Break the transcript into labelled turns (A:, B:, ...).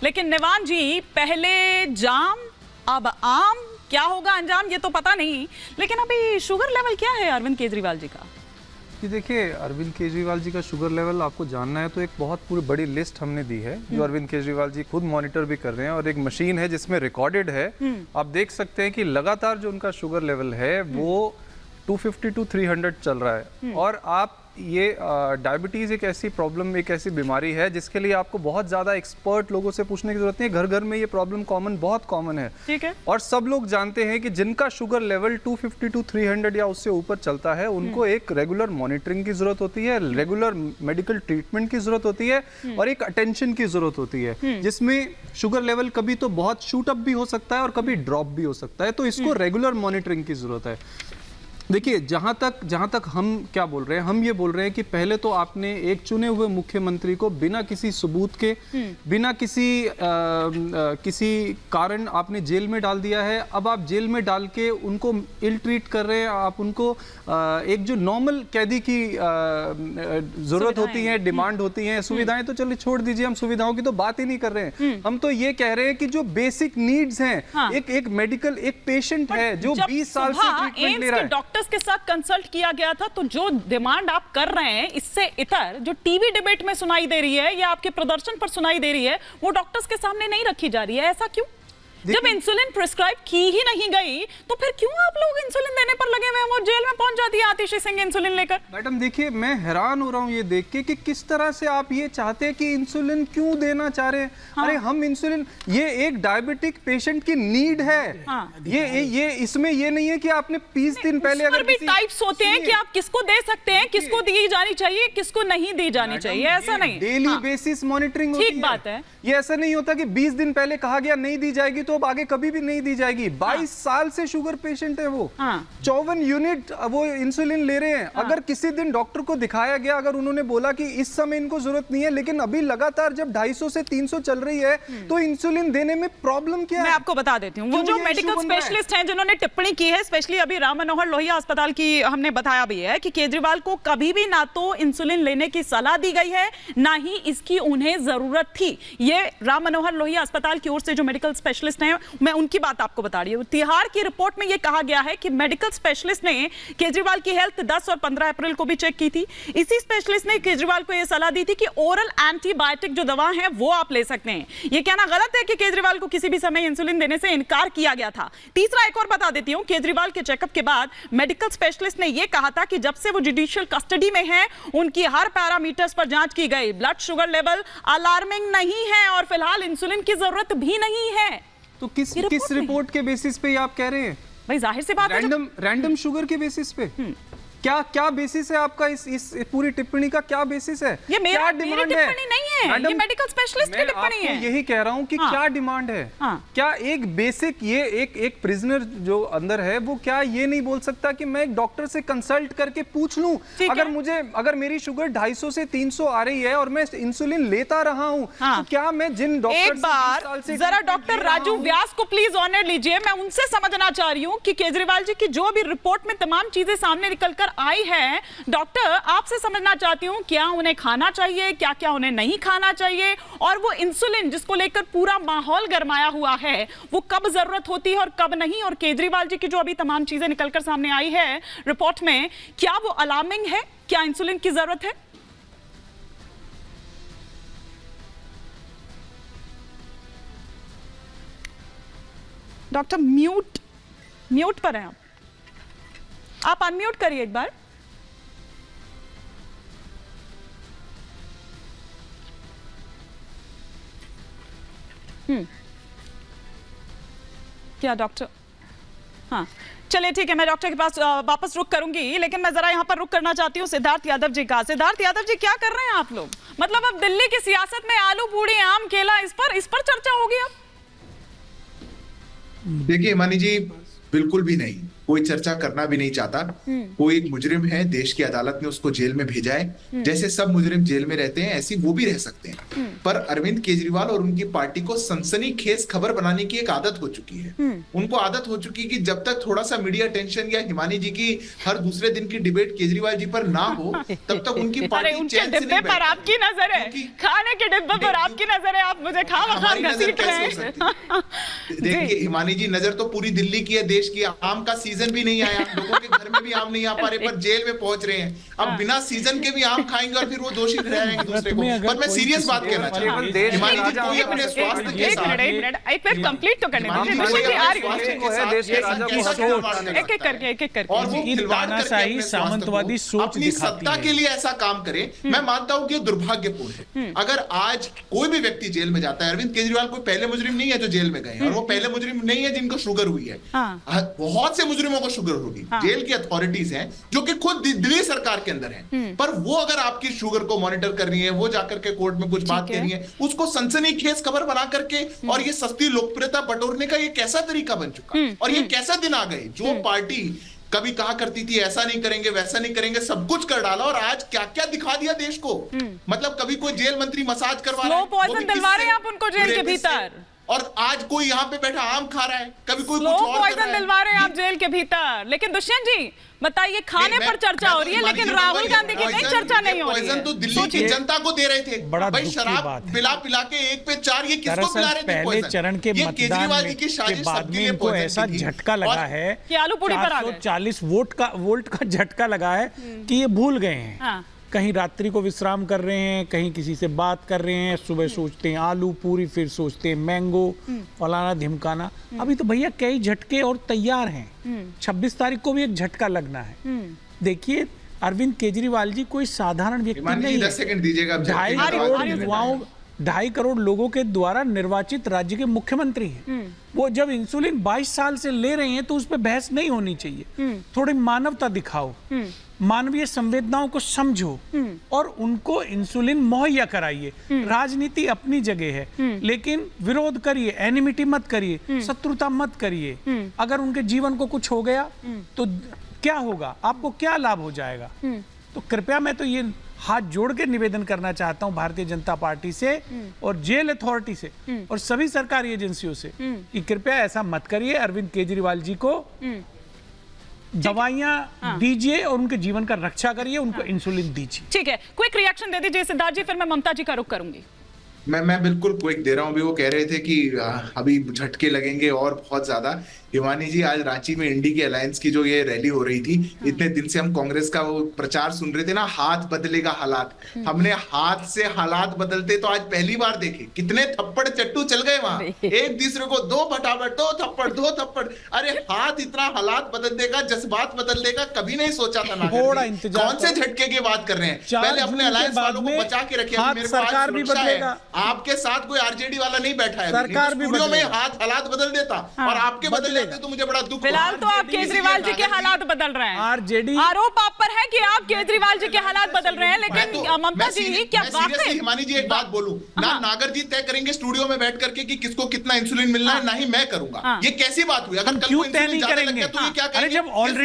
A: लेकिन निवान जी, पहले जाम अब आम, क्या होगा अंजाम ये तो पता नहीं, लेकिन अभी शुगर लेवल क्या है अरविंद केजरीवाल जी का?
B: कि देखिए, अरविंद केजरीवाल जी का शुगर लेवल आपको जानना है तो एक बहुत पूरी बड़ी लिस्ट हमने दी है जो अरविंद केजरीवाल जी खुद मॉनिटर भी कर रहे हैं, और एक मशीन है जिसमें रिकॉर्डेड है। आप देख सकते हैं कि लगातार जो उनका शुगर लेवल है वो 250 to 300 चल रहा है। और आप ये डायबिटीज़ एक ऐसी प्रॉब्लम, एक ऐसी बीमारी है जिसके लिए आपको बहुत ज़्यादा एक्सपर्ट लोगों से पूछने की जरूरत नहीं है। घर घर में ये प्रॉब्लम बहुत कॉमन है।
A: ठीक है।
B: और सब लोग जानते हैं कि जिनका शुगर लेवल 250 to 300 या उससे ऊपर चलता है उनको एक रेगुलर मॉनिटरिंग की जरूरत होती है, रेगुलर मेडिकल ट्रीटमेंट की जरूरत होती है, और एक अटेंशन की जरूरत होती है, जिसमें शुगर लेवल कभी तो बहुत शूट अप भी हो सकता है और कभी ड्रॉप भी हो सकता है। तो इसको रेगुलर मॉनिटरिंग की जरूरत है। देखिए, जहां तक हम क्या बोल रहे हैं, हम ये बोल रहे हैं कि पहले तो आपने एक चुने हुए मुख्यमंत्री को बिना किसी सबूत के, बिना किसी कारण आपने जेल में डाल दिया है। अब आप जेल में डाल के उनको इल ट्रीट कर रहे हैं। आप उनको एक जो नॉर्मल कैदी की जरूरत होती है, डिमांड होती है, सुविधाएं तो चलिए छोड़ दीजिए, हम सुविधाओं की तो बात ही नहीं कर रहे हैं। हम तो ये कह रहे हैं कि जो बेसिक नीड्स हैं, एक मेडिकल, एक पेशेंट है जो 20 साल से ट्रीटमेंट ले रहा है,
A: डॉक्टर्स के साथ कंसल्ट किया गया था, तो जो डिमांड आप कर रहे हैं इससे इतर जो टीवी डिबेट में सुनाई दे रही है या आपके प्रदर्शन पर सुनाई दे रही है, वो डॉक्टर्स के सामने नहीं रखी जा रही है। ऐसा क्यों? जब इंसुलिन प्रिस्क्राइब की ही नहीं गई तो फिर क्यों आप लोग इंसुलिन देने पर लगे हुए हैं? वो जेल में पहुंच जाती है आतिशी सिंह इंसुलिन लेकर।
B: मैडम देखिए, मैं हैरान हो रहा हूं ये देख के कि किस तरह से आप ये चाहते हैं कि इंसुलिन क्यों देना चाह रहे हैं। अरे हम इंसुलिन, ये एक डायबिटिक पेशेंट की नीड है। ये इसमें ये नहीं है कि आपने 20 दिन पहले, अगर
A: भी टाइप्स होते हैं कि आप किसको दे सकते हैं, किसको दी जानी चाहिए, किसको नहीं दी जानी चाहिए, ऐसा नहीं।
B: डेली बेसिस मॉनिटरिंग होती है।
A: ठीक बात है।
B: ये ऐसा नहीं होता कि 20 दिन पहले कहा गया नहीं दी जाएगी तो अब आगे कभी भी नहीं दी जाएगी। 22 साल से शुगर पेशेंट है वो। 54 यूनिट वो इंसुलिन ले रहे हैं। अगर किसी दिन डॉक्टर को दिखाया गया, अगर उन्होंने बोला कि इस समय इनको जरूरत नहीं है, लेकिन अभी लगातार जब 250 से 300 चल रही है तो इंसुलिन देने में प्रॉब्लम क्या है?
A: मैं आपको बता देती हूँ। वो जो मेडिकल स्पेशलिस्ट हैं जिन्होंने टिप्पणी की है, स्पेशली अभी राम मनोहर लोहिया अस्पताल की, हमने बताया भी है कि केजरीवाल को कभी भी ना तो इंसुलिन लेने की सलाह दी गई है, ना ही इसकी उन्हें जरूरत थी। ये राम मनोहर लोहिया अस्पताल की ओर से जो मेडिकल स्पेशलिस्ट हैं, मैं उनकी बात आपको बता रही हूं। तिहाड़ की रिपोर्ट में यह कहा गया है कि मेडिकल स्पेशलिस्ट ने केजरीवाल की हेल्थ 10 और 15 अप्रैल को भी चेक की थी। इसी स्पेशलिस्ट ने केजरीवाल को यह सलाह दी थी कि ओरल एंटीबायोटिक जो दवा है वो आप ले सकते हैं। यह कहना गलत है कि केजरीवाल को किसी भी समय इंसुलिन देने से इनकार किया गया था। तीसरा एक और बता देती हूं, केजरीवाल के चेकअप के बाद मेडिकल स्पेशलिस्ट ने यह कहा था कि जब से वो जुडिशियल कस्टडी में है, उनकी हर पैरामीटर्स पर जांच की गई। ब्लड शुगर लेवल अलार्मिंग नहीं है और फिलहाल इंसुलिन की जरूरत भी नहीं है।
B: तो किस रिपोर्ट के बेसिस पे आप कह रहे हैं?
A: भाई जाहिर सी बात है,
B: रैंडम शुगर के बेसिस पे क्या बेसिस है आपका? इस पूरी टिप्पणी का क्या बेसिस है?
A: ये मेरी टिप्पणी नहीं है, ये मेडिकल स्पेशलिस्ट की टिप्पणी है।
B: यही कह रहा हूं कि क्या डिमांड है? क्या एक बेसिक, ये एक प्रिजनर जो अंदर है वो क्या ये नहीं बोल सकता कि मैं एक डॉक्टर से कंसल्ट करके पूछ लूं, अगर मेरी शुगर 250 से 300 आ रही है और मैं इंसुलिन लेता रहा हूं, तो क्या मैं जिन डॉक्टर,
A: एक बार जरा डॉक्टर राजू व्यास को प्लीज ऑनर लीजिए। मैं उनसे समझना चाह रही हूं कि केजरीवाल जी की जो भी रिपोर्ट में तमाम चीजें सामने निकलकर आई है, डॉक्टर आपसे समझना चाहती हूं क्या उन्हें खाना चाहिए, क्या क्या उन्हें नहीं खाना चाहिए, और वो इंसुलिन जिसको लेकर पूरा माहौल गरमाया हुआ है वो कब जरूरत होती है और कब नहीं। और केजरीवाल जी की जो अभी तमाम चीजें निकलकर सामने आई है रिपोर्ट में, क्या वो अलार्मिंग है? क्या इंसुलिन की जरूरत है? डॉक्टर म्यूट पर हैं आप अनम्यूट करिए एक बार। क्या डॉक्टर? हाँ चलिए ठीक है, मैं डॉक्टर के पास वापस रुक करूंगी, लेकिन मैं जरा यहाँ पर रुक करना चाहती हूँ सिद्धार्थ यादव जी का। सिद्धार्थ यादव जी, क्या कर रहे हैं आप लोग? मतलब अब दिल्ली की सियासत में आलू पूड़ी आम केला, इस पर चर्चा होगी अब?
C: देखिए मानी जी, बिल्कुल भी नहीं। कोई चर्चा करना भी नहीं चाहता। कोई एक मुजरिम है, देश की अदालत ने उसको जेल में भेजा है। जैसे सब मुजरिम जेल में रहते हैं, ऐसी वो भी रह सकते हैं। पर अरविंद केजरीवाल और उनकी पार्टी को सनसनीखेज खबर बनाने की एक आदत हो चुकी है। उनको आदत हो चुकी है कि जब तक थोड़ा सा मीडिया टेंशन या हिमानी जी की हर दूसरे दिन की डिबेट केजरीवाल जी पर ना हो, तब तक उनकी
A: अरे
C: पार्टी
A: उनके
C: चैन से
A: डिब्बे
C: नहीं
A: पर
C: बैठती।
A: आपकी नजर है, खाने के डिब्बे पर आपकी नजर है, आप मुझे खामा
C: हमारी
A: खाम
C: नजर
A: घसीट रहे
C: कैसे हो
A: हैं।
C: सकती है? देखिए हिमानी जी, नजर तो पूरी दिल्ली की है, देश की। आम का सीजन भी नहीं आया, लोगों के घर में भी आम नहीं आ पा रहे, पर जेल में पहुंच रहे हैं। अब बिना सीजन के भी आम खाएंगे और फिर वो दोषी ठहराएंगे दूसरे को। पर मैं सीरियस बात कहना चाहता हूँ, हिमानी जी, कोई अपने स्वास्थ्य के
A: एक
C: साथ
A: मिनट, एक मिनट कंप्लीट तो करने दीजिए। दुष्यंत जी, आ रही है, एक-एक करके
C: और वो खिलवाड़ करके
D: तानाशाही
C: अपने स्वास्थ्य
D: सामंतवादी
C: को,
D: सोच
C: अपनी
D: दिखाती
C: सत्ता
D: है।
C: के लिए ऐसा काम करे। मैं मानता हूं कि ये दुर्भाग्यपूर्ण है। अगर आज कोई भी व्यक्ति जेल में जाता है, अरविंद केजरीवाल कोई पहले मुजरिम नहीं है जो जेल में गए हैं, और वो पहले मुजरिम नहीं है जिनको शुगर हुई है। बहुत से मुजरिमों को शुगर होगी। जेल की अथॉरिटीज हैं जो कि खुद दिल्ली सरकार के अंदर हैं, पर वो अगर आपकी शुगर को मॉनिटर कर रही है, वो जाकर के कोर्ट में कुछ बात कह रही है, उसको सनसनीखेज खबर बना करके और ये सस्ती लोकप्रियता बटोरने का ये कैसा तरीका बन चुका, और ये कैसा दिन आ गए। जो पार्टी कभी कहा करती थी ऐसा नहीं करेंगे वैसा नहीं करेंगे, सब कुछ कर डाला, और आज क्या क्या दिखा दिया देश को। मतलब कभी कोई जेल मंत्री मसाज करवा रहा है,
A: स्लो पॉइजन दिलवा रहे हैं आप उनको जेल के भीतर,
C: और आज कोई यहाँ पे बैठा आम खा रहा है, कभी कोई
A: स्लो
C: कुछ और कर
A: पॉइजन
C: रहा है।
A: दिलवा रहे हैं आप जेल के भीतर। लेकिन दुष्यंत जी बताइए, खाने पर चर्चा हो रही है, लेकिन राहुल गांधी की कहीं चर्चा नहीं हो रही है।
C: तो दिल्ली की जनता को दे रहे थे,
D: बड़ा
C: भाई
D: दुख की
C: शराब
D: बात है।
C: पिला पिला के 1 पे 4, ये किसको पिला रहे थे?
D: पहले
C: poison?
D: चरण के
C: ये
D: मतदान
C: केजरीवाल जी की
D: के
C: साजिश
D: बाद
C: सबके
D: में
C: लिए
D: इनको
C: poison
D: ऐसा
C: की थी।
D: झटका लगा
C: और
D: है
A: कि आलू पूरी पर आ गए।
D: 440 वोल्ट का झटका लगा है कि ये भूल गए हैं।
A: हाँ।
D: कहीं रात्रि को विश्राम कर रहे हैं, कहीं किसी से बात कर रहे हैं, सुबह सोचते हैं आलू पूरी, फिर सोचते हैं मैंगो, फलाना धिमकाना। अभी तो भैया कई झटके और तैयार हैं। 26 तारीख को भी एक झटका लगना है। देखिए अरविंद केजरीवाल जी कोई साधारण व्यक्ति नहीं है।
C: 10 सेकंड दीजिएगा।
D: 2.5 करोड़ लोगों के द्वारा निर्वाचित राज्य के मुख्यमंत्री हैं। वो जब इंसुलिन 22 साल से ले रहे हैं तो उस पर बहस नहीं होनी चाहिए। थोड़ी मानवता दिखाओ, मानवीय संवेदनाओं को समझो और उनको इंसुलिन मुहैया कराइए। राजनीति अपनी जगह है, लेकिन विरोध करिए, एनिमिटी मत करिए, शत्रुता मत करिए। अगर उनके जीवन को कुछ हो गया तो क्या होगा, आपको क्या लाभ हो जाएगा? तो कृपया मैं तो ये हाथ जोड़ के निवेदन करना चाहता हूं भारतीय जनता पार्टी से और जेल अथॉरिटी से और सभी सरकारी एजेंसियों से कि कृपया ऐसा मत करिए। अरविंद केजरीवाल जी को दवाइयां दीजिए और उनके जीवन का रक्षा करिए, उनको इंसुलिन दीजिए।
A: ठीक है, क्विक रिएक्शन दे दीजिए सिद्धार्थ जी, फिर मैं ममता जी का रुख करूंगी।
C: मैं बिल्कुल क्विक दे रहा हूं। अभी वो कह रहे थे कि अभी झटके लगेंगे और बहुत ज्यादा। हिमानी जी, आज रांची में इंडी की अलायंस की जो ये रैली हो रही थी, इतने दिन से हम कांग्रेस का वो प्रचार सुन रहे थे ना, हाथ बदलेगा हालात। हमने हाथ से हालात बदलते तो आज पहली बार देखे। कितने थप्पड़ चट्टू चल गए वहां, एक दूसरे को दो फटाफट, दो थप्पड़। अरे हाथ इतना हालात बदल देगा, जज्बात बदल देगा, कभी नहीं सोचा था ना।
D: थोड़ा इंतजार
C: कौन से झटके की बात कर रहे हैं? पहले अपने अलायंस वालों को बचा के रखिए। मेरे को आज
D: सरकार भी
C: सुरक्षा है।
D: बदलेगा।
C: आपके साथ कोई आरजेडी वाला नहीं बैठा है,
D: सरकार भी
C: स्टूडियो में
D: बदलेगा।
C: हाथ हालात बदल देता और आपके बदल देते तो मुझे बड़ा दुख होता।
A: फिलहाल तो आप केजरीवाल जी के हालात बदल रहे हैं।
D: आरजेडी
A: आरोप आप पर है कि आप केजरीवाल जी के हालात बदल रहे हैं, लेकिन ममता जी क्या वाकई
C: हिमानी जी एक बात बोलूं ना, नागर जी तय करेंगे स्टूडियो में बैठ करके कि किसको कितना इंसुलिन मिलना है, ना ही मैं करूंगा। ये कैसी बात हुई? अगर कल को
D: क्यों तय
C: इंसुलिन
D: नहीं
C: ज्यादा लग
D: करेंगे?
C: गया तो ये क्या
D: अरे
C: कहेंगे?
D: जब ऑलरेडी